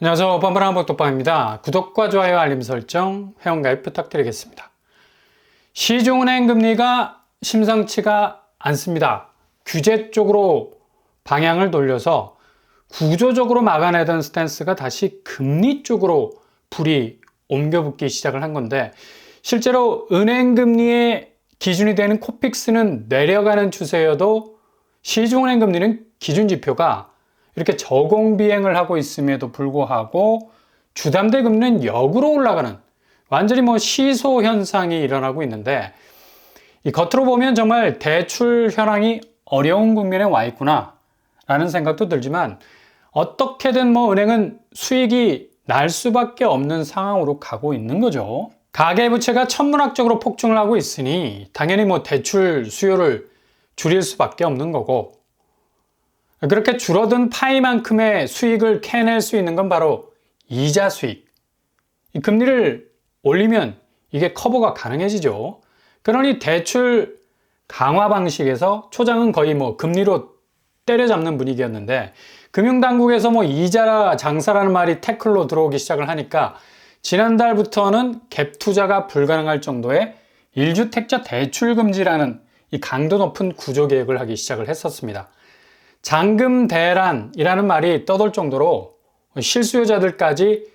안녕하세요. 뻔뻔한복덕방입니다. 구독과 좋아요, 알림 설정, 회원가입 부탁드리겠습니다. 시중은행 금리가 심상치가 않습니다. 규제 쪽으로 방향을 돌려서 구조적으로 막아내던 스탠스가 다시 금리 쪽으로 불이 옮겨붙기 시작을 한 건데, 실제로 은행 금리의 기준이 되는 코픽스는 내려가는 추세여도 시중은행 금리는 기준 지표가 이렇게 저공 비행을 하고 있음에도 불구하고 주담대 금리는 역으로 올라가는 완전히 시소 현상이 일어나고 있는데, 이 겉으로 보면 정말 대출 현황이 어려운 국면에 와 있구나 라는 생각도 들지만, 어떻게든 은행은 수익이 날 수밖에 없는 상황으로 가고 있는 거죠. 가계부채가 천문학적으로 폭증을 하고 있으니 당연히 대출 수요를 줄일 수밖에 없는 거고, 그렇게 줄어든 파이만큼의 수익을 캐낼 수 있는 건 바로 이자 수익. 이 금리를 올리면 이게 커버가 가능해지죠. 그러니 대출 강화 방식에서 초장은 거의 금리로 때려잡는 분위기였는데, 금융당국에서 이자 장사라는 말이 태클로 들어오기 시작을 하니까 지난달부터는 갭 투자가 불가능할 정도의 1주택자 대출 금지라는 이 강도 높은 구조 개혁을 하기 시작을 했었습니다. 잔금 대란이라는 말이 떠돌 정도로 실수요자들까지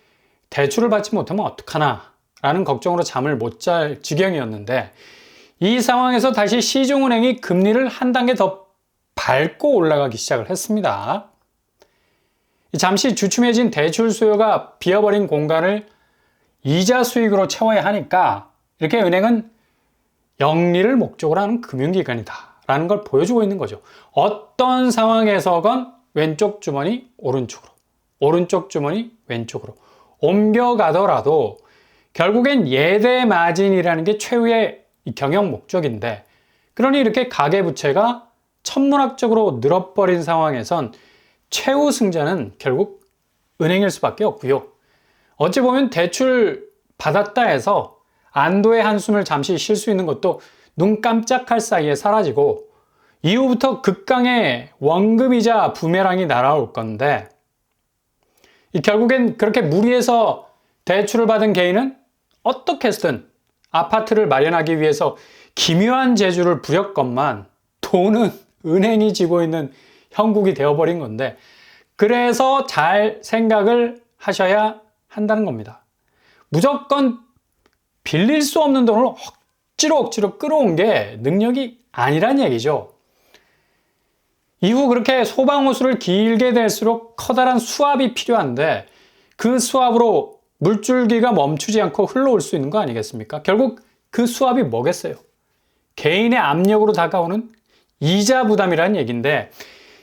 대출을 받지 못하면 어떡하나 라는 걱정으로 잠을 못 잘 지경이었는데, 이 상황에서 다시 시중은행이 금리를 한 단계 더 밟고 올라가기 시작을 했습니다. 잠시 주춤해진 대출 수요가 비어버린 공간을 이자 수익으로 채워야 하니까 이렇게 은행은 영리를 목적으로 하는 금융기관이다 라는 걸 보여주고 있는 거죠. 어떤 상황에서건 왼쪽 주머니 오른쪽으로, 오른쪽 주머니 왼쪽으로 옮겨가더라도 결국엔 예대 마진이라는 게 최후의 경영 목적인데, 그러니 이렇게 가계부채가 천문학적으로 늘어버린 상황에선 최후 승자는 결국 은행일 수밖에 없고요. 어찌 보면 대출 받았다 해서 안도의 한숨을 잠시 쉴 수 있는 것도 눈 깜짝할 사이에 사라지고, 이후부터 극강의 원금이자 부메랑이 날아올 건데, 결국엔 그렇게 무리해서 대출을 받은 개인은 어떻게 해서든 아파트를 마련하기 위해서 기묘한 재주를 부렸건만 돈은 은행이 쥐고 있는 형국이 되어버린 건데, 그래서 잘 생각을 하셔야 한다는 겁니다. 무조건 빌릴 수 없는 돈을 억지로 끌어온 게 능력이 아니란 얘기죠. 이후 그렇게 소방호수를 길게 댈수록 커다란 수압이 필요한데, 그 수압으로 물줄기가 멈추지 않고 흘러올 수 있는 거 아니겠습니까? 결국 그 수압이 뭐겠어요? 개인의 압력으로 다가오는 이자 부담이라는 얘기인데,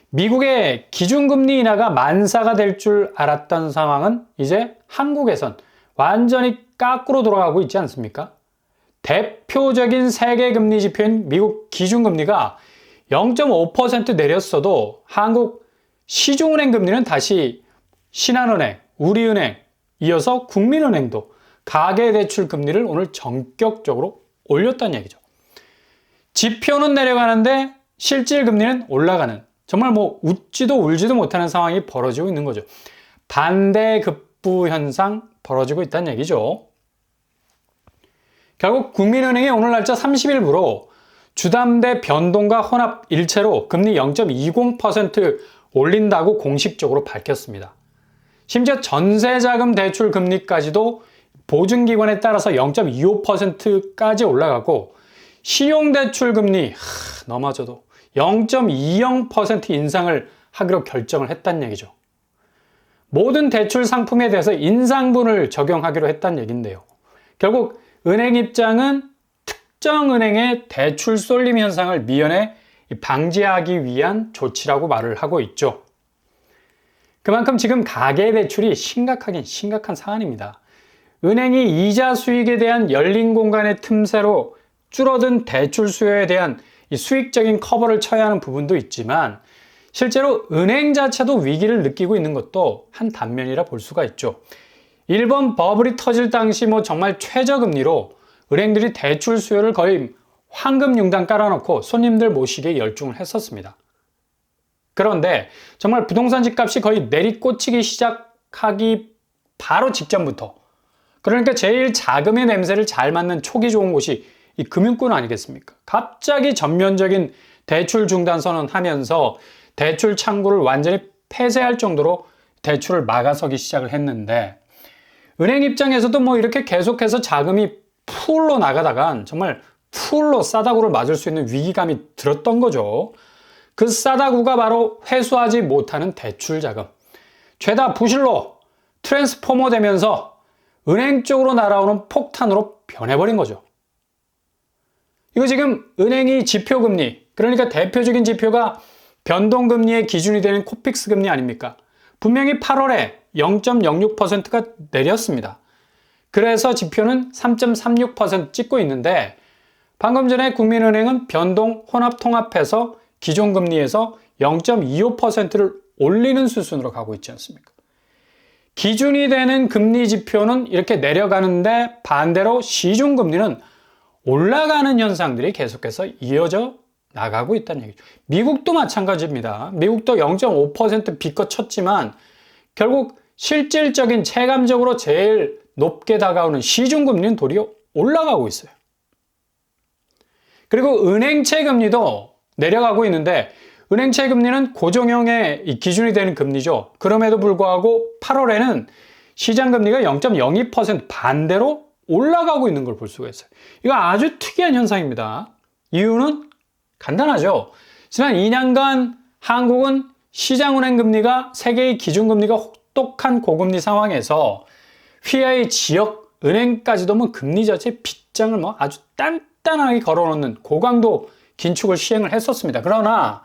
미국의 기준금리 인하가 만사가 될 줄 알았던 상황은 이제 한국에선 완전히 까꾸로 돌아가고 있지 않습니까? 대표적인 세계 금리 지표인 미국 기준금리가 0.5% 내렸어도 한국 시중은행 금리는 다시 신한은행, 우리은행, 이어서 국민은행도 가계대출 금리를 오늘 전격적으로 올렸다는 얘기죠. 지표는 내려가는데 실질 금리는 올라가는, 정말 웃지도 울지도 못하는 상황이 벌어지고 있는 거죠. 반대급부 현상 벌어지고 있다는 얘기죠. 결국 국민은행이 오늘 날짜 30일부로 주담대 변동과 혼합 일체로 금리 0.20% 올린다고 공식적으로 밝혔습니다. 심지어 전세자금 대출 금리까지도 보증기관에 따라서 0.25%까지 올라가고, 신용대출 금리 너마저도 0.20% 인상을 하기로 결정을 했다는 얘기죠. 모든 대출 상품에 대해서 인상분을 적용하기로 했다는 얘기인데요. 결국 은행 입장은 특정 은행의 대출 쏠림 현상을 미연에 방지하기 위한 조치라고 말을 하고 있죠. 그만큼 지금 가계대출이 심각하긴 심각한 사안입니다. 은행이 이자 수익에 대한 열린 공간의 틈새로 줄어든 대출 수요에 대한 이 수익적인 커버를 쳐야 하는 부분도 있지만, 실제로 은행 자체도 위기를 느끼고 있는 것도 한 단면이라 볼 수가 있죠. 일본 버블이 터질 당시 정말 최저금리로 은행들이 대출 수요를 거의 황금융단 깔아놓고 손님들 모시기에 열중을 했었습니다. 그런데 정말 부동산 집값이 거의 내리꽂히기 시작 시작하기 바로 직전부터, 그러니까 제일 자금의 냄새를 잘 맡는 촉이 좋은 곳이 이 금융권 아니겠습니까? 갑자기 전면적인 대출 중단 선언하면서 대출 창구를 완전히 폐쇄할 정도로 대출을 막아서기 시작을 했는데, 은행 입장에서도 뭐 이렇게 계속해서 자금이 풀로 나가다간 정말 풀로 싸다구를 맞을 수 있는 위기감이 들었던 거죠. 그 싸다구가 바로 회수하지 못하는 대출 자금. 죄다 부실로 트랜스포머 되면서 은행 쪽으로 날아오는 폭탄으로 변해버린 거죠. 이거 지금 은행이 지표금리, 그러니까 대표적인 지표가 변동금리의 기준이 되는 코픽스 금리 아닙니까? 분명히 8월에 0.06%가 내렸습니다. 그래서 지표는 3.36% 찍고 있는데, 방금 전에 국민은행은 변동 혼합 통합해서 기존 금리에서 0.25%를 올리는 수순으로 가고 있지 않습니까? 기준이 되는 금리 지표는 이렇게 내려가는데 반대로 시중 금리는 올라가는 현상들이 계속해서 이어져 나가고 있다는 얘기죠. 미국도 마찬가지입니다. 미국도 0.5% 비껏 쳤지만 결국 실질적인 체감적으로 제일 높게 다가오는 시중 금리는 도리어 올라가고 있어요. 그리고 은행채 금리도 내려가고 있는데, 은행채 금리는 고정형의 기준이 되는 금리죠. 그럼에도 불구하고 8월에는 시장 금리가 0.02% 반대로 올라가고 있는 걸 볼 수가 있어요. 이거 아주 특이한 현상입니다. 이유는 간단하죠. 지난 2년간 한국은 시장은행 금리가 세계의 기준금리가 혹독한 고금리 상황에서 휘하의 지역 은행까지도 뭐 금리 자체 빗장을 뭐 아주 단단하게 걸어놓는 고강도 긴축을 시행을 했었습니다. 그러나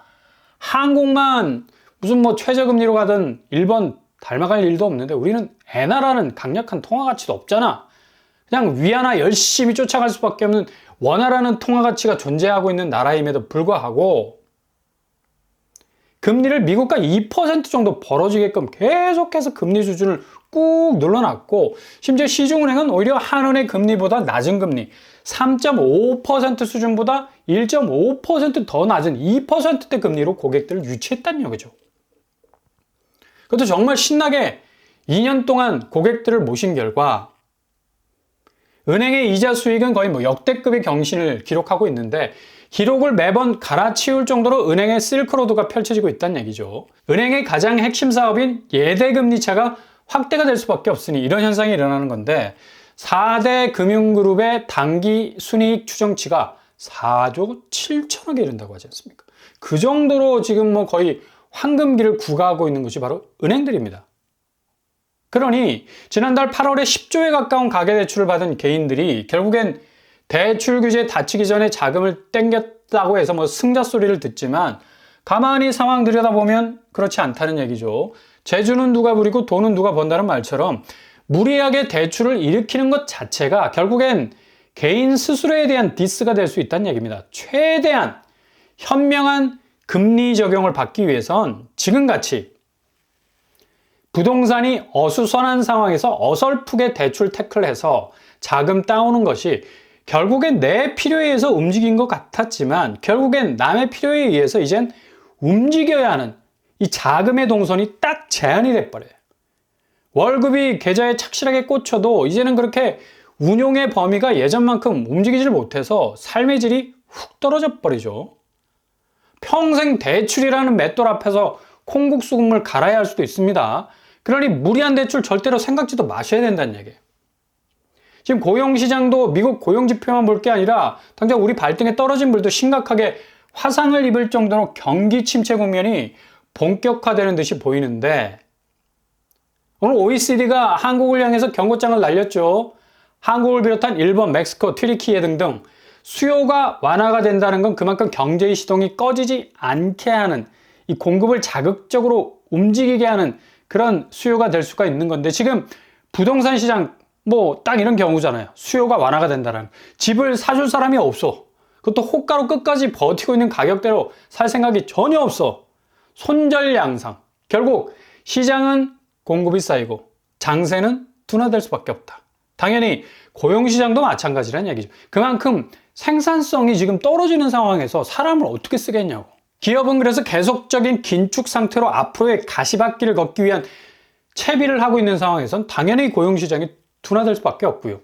한국만 무슨 뭐 최저금리로 가든 일본 닮아갈 일도 없는데, 우리는 엔화라는 강력한 통화 가치도 없잖아. 그냥 위안화 열심히 쫓아갈 수밖에 없는 원화라는 통화 가치가 존재하고 있는 나라임에도 불구하고 금리를 미국과 2% 정도 벌어지게끔 계속해서 금리 수준을 꾹 눌러놨고, 심지어 시중은행은 오히려 한은의 금리보다 낮은 금리 3.5% 수준보다 1.5% 더 낮은 2%대 금리로 고객들을 유치했다는 얘기죠. 그것도 정말 신나게 2년 동안 고객들을 모신 결과 은행의 이자 수익은 거의 뭐 역대급의 경신을 기록하고 있는데, 기록을 매번 갈아치울 정도로 은행의 실크로드가 펼쳐지고 있다는 얘기죠. 은행의 가장 핵심 사업인 예대금리차가 확대가 될 수밖에 없으니 이런 현상이 일어나는 건데, 4대 금융그룹의 단기 순이익 추정치가 4조 7천억에 이른다고 하지 않습니까? 그 정도로 지금 뭐 거의 황금기를 구가하고 있는 것이 바로 은행들입니다. 그러니 지난달 8월에 10조에 가까운 가계대출을 받은 개인들이 결국엔 대출 규제에 다치기 전에 자금을 땡겼다고 해서 뭐 승자 소리를 듣지만, 가만히 상황 들여다보면 그렇지 않다는 얘기죠. 재주는 누가 부리고 돈은 누가 번다는 말처럼 무리하게 대출을 일으키는 것 자체가 결국엔 개인 스스로에 대한 디스가 될 수 있다는 얘기입니다. 최대한 현명한 금리 적용을 받기 위해선 지금같이 부동산이 어수선한 상황에서 어설프게 대출 태클을 해서 자금 따오는 것이 결국엔 내 필요에 의해서 움직인 것 같았지만, 결국엔 남의 필요에 의해서 이젠 움직여야 하는 이 자금의 동선이 딱 제한이 돼버려요. 월급이 계좌에 착실하게 꽂혀도 이제는 그렇게 운용의 범위가 예전만큼 움직이질 못해서 삶의 질이 훅 떨어져 버리죠. 평생 대출이라는 맷돌 앞에서 콩국수국물 갈아야 할 수도 있습니다. 그러니 무리한 대출 절대로 생각지도 마셔야 된다는 얘기예요. 지금 고용시장도 미국 고용지표만 볼 게 아니라 당장 우리 발등에 떨어진 불도 심각하게 화상을 입을 정도로 경기 침체 국면이 본격화되는 듯이 보이는데, 오늘 OECD가 한국을 향해서 경고장을 날렸죠. 한국을 비롯한 일본, 멕시코, 튀르키예 등등 수요가 완화가 된다는 건 그만큼 경제의 시동이 꺼지지 않게 하는, 이 공급을 자극적으로 움직이게 하는 그런 수요가 될 수가 있는 건데, 지금 부동산 시장 뭐 딱 이런 경우잖아요. 수요가 완화가 된다는, 집을 사줄 사람이 없어. 그것도 호가로 끝까지 버티고 있는 가격대로 살 생각이 전혀 없어. 손절양상. 결국 시장은 공급이 쌓이고 장세는 둔화될 수밖에 없다. 당연히 고용시장도 마찬가지라는 얘기죠. 그만큼 생산성이 지금 떨어지는 상황에서 사람을 어떻게 쓰겠냐고. 기업은 그래서 계속적인 긴축 상태로 앞으로의 가시밭길을 걷기 위한 채비를 하고 있는 상황에선 당연히 고용시장이 둔화될 수밖에 없고요.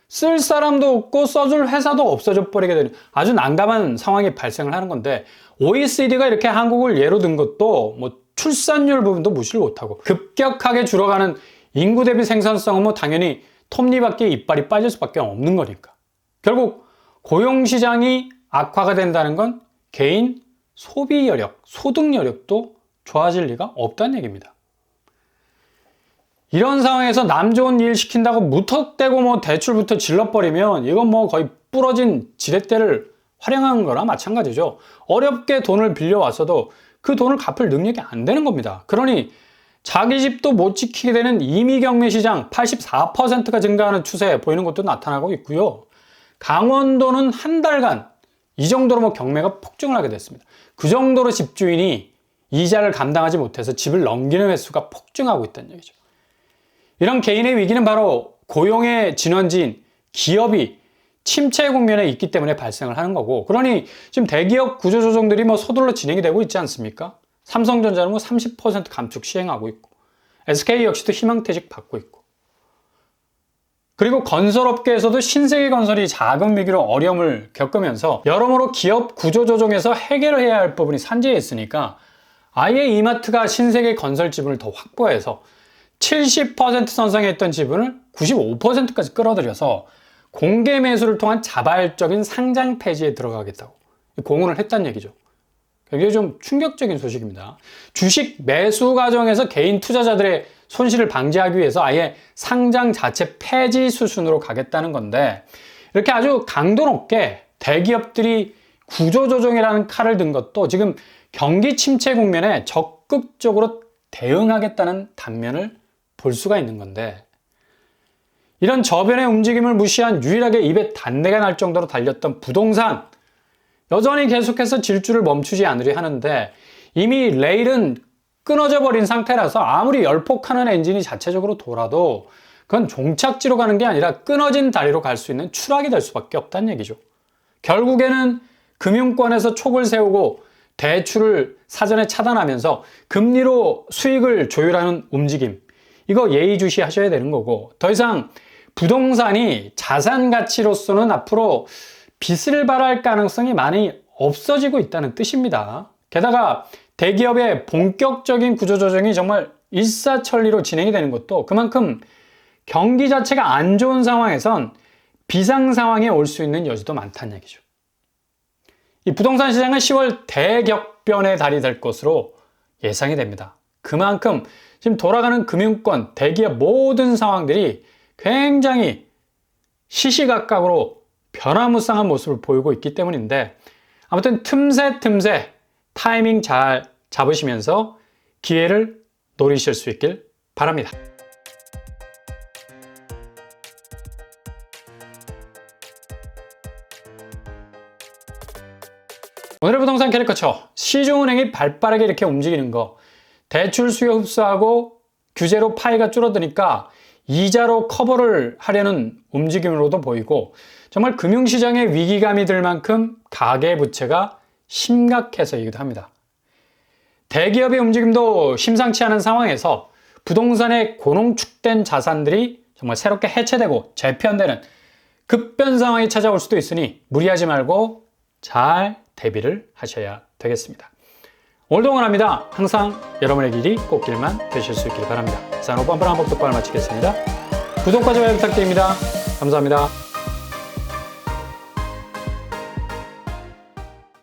쓸 사람도 없고 써줄 회사도 없어져 버리게 되는 아주 난감한 상황이 발생을 하는 건데, OECD가 이렇게 한국을 예로 든 것도 뭐 출산율 부분도 무시를 못하고 급격하게 줄어가는 인구 대비 생산성은 뭐 당연히 톱니바퀴 이빨이 빠질 수밖에 없는 거니까. 결국 고용시장이 악화가 된다는 건 개인 소비 여력, 소득 여력도 좋아질 리가 없다는 얘기입니다. 이런 상황에서 남 좋은 일 시킨다고 무턱대고 뭐 대출부터 질러버리면 이건 뭐 거의 부러진 지렛대를 활용한 거나 마찬가지죠. 어렵게 돈을 빌려왔어도 그 돈을 갚을 능력이 안 되는 겁니다. 그러니 자기 집도 못 지키게 되는 임의경매 시장 84%가 증가하는 추세 보이는 것도 나타나고 있고요. 강원도는 한 달간 이 정도로 뭐 경매가 폭증을 하게 됐습니다. 그 정도로 집주인이 이자를 감당하지 못해서 집을 넘기는 횟수가 폭증하고 있다는 얘기죠. 이런 개인의 위기는 바로 고용의 진원지인 기업이 침체 국면에 있기 때문에 발생을 하는 거고, 그러니 지금 대기업 구조조정들이 뭐 서둘러 진행이 되고 있지 않습니까? 삼성전자는 뭐 30% 감축 시행하고 있고, SK 역시도 희망퇴직 받고 있고, 그리고 건설업계에서도 신세계건설이 자금 위기로 어려움을 겪으면서 여러모로 기업 구조조정에서 해결을 해야 할 부분이 산재해 있으니까 아예 이마트가 신세계건설 지분을 더 확보해서 70% 선상에 있던 지분을 95%까지 끌어들여서 공개 매수를 통한 자발적인 상장 폐지에 들어가겠다고 공언을 했다는 얘기죠. 굉장히 좀 충격적인 소식입니다. 주식 매수 과정에서 개인 투자자들의 손실을 방지하기 위해서 아예 상장 자체 폐지 수순으로 가겠다는 건데, 이렇게 아주 강도 높게 대기업들이 구조조정이라는 칼을 든 것도 지금 경기 침체 국면에 적극적으로 대응하겠다는 단면을 볼 수가 있는 건데, 이런 저변의 움직임을 무시한 유일하게 입에 단내가 날 정도로 달렸던 부동산, 여전히 계속해서 질주를 멈추지 않으려 하는데 이미 레일은 끊어져 버린 상태라서 아무리 열폭하는 엔진이 자체적으로 돌아도 그건 종착지로 가는 게 아니라 끊어진 다리로 갈 수 있는 추락이 될 수밖에 없다는 얘기죠. 결국에는 금융권에서 촉을 세우고 대출을 사전에 차단하면서 금리로 수익을 조율하는 움직임, 이거 예의주시하셔야 되는 거고, 더 이상 부동산이 자산 가치로서는 앞으로 빚을 발할 가능성이 많이 없어지고 있다는 뜻입니다. 게다가 대기업의 본격적인 구조조정이 정말 일사천리로 진행이 되는 것도 그만큼 경기 자체가 안 좋은 상황에선 비상 상황에 올 수 있는 여지도 많다는 얘기죠. 이 부동산 시장은 10월 대격변의 달이 될 것으로 예상이 됩니다. 그만큼 지금 돌아가는 금융권, 대기업 모든 상황들이 굉장히 시시각각으로 변화무쌍한 모습을 보이고 있기 때문인데, 아무튼 틈새 타이밍 잘 잡으시면서 기회를 노리실 수 있길 바랍니다. 오늘의 부동산 캐리커처, 시중은행이 발빠르게 이렇게 움직이는 거, 대출 수요 흡수하고 규제로 파이가 줄어드니까 이자로 커버를 하려는 움직임으로도 보이고, 정말 금융시장에 위기감이 들 만큼 가계부채가 심각해서이기도 합니다. 대기업의 움직임도 심상치 않은 상황에서 부동산의 고농축된 자산들이 정말 새롭게 해체되고 재편되는 급변 상황이 찾아올 수도 있으니 무리하지 말고 잘 대비를 하셔야 되겠습니다. 오늘도 응원합니다. 항상 여러분의 길이 꽃길만 되실 수 있길 바랍니다. 자, 오늘 뻔뻔한 법독과를 마치겠습니다. 구독과 좋아요 부탁드립니다. 감사합니다.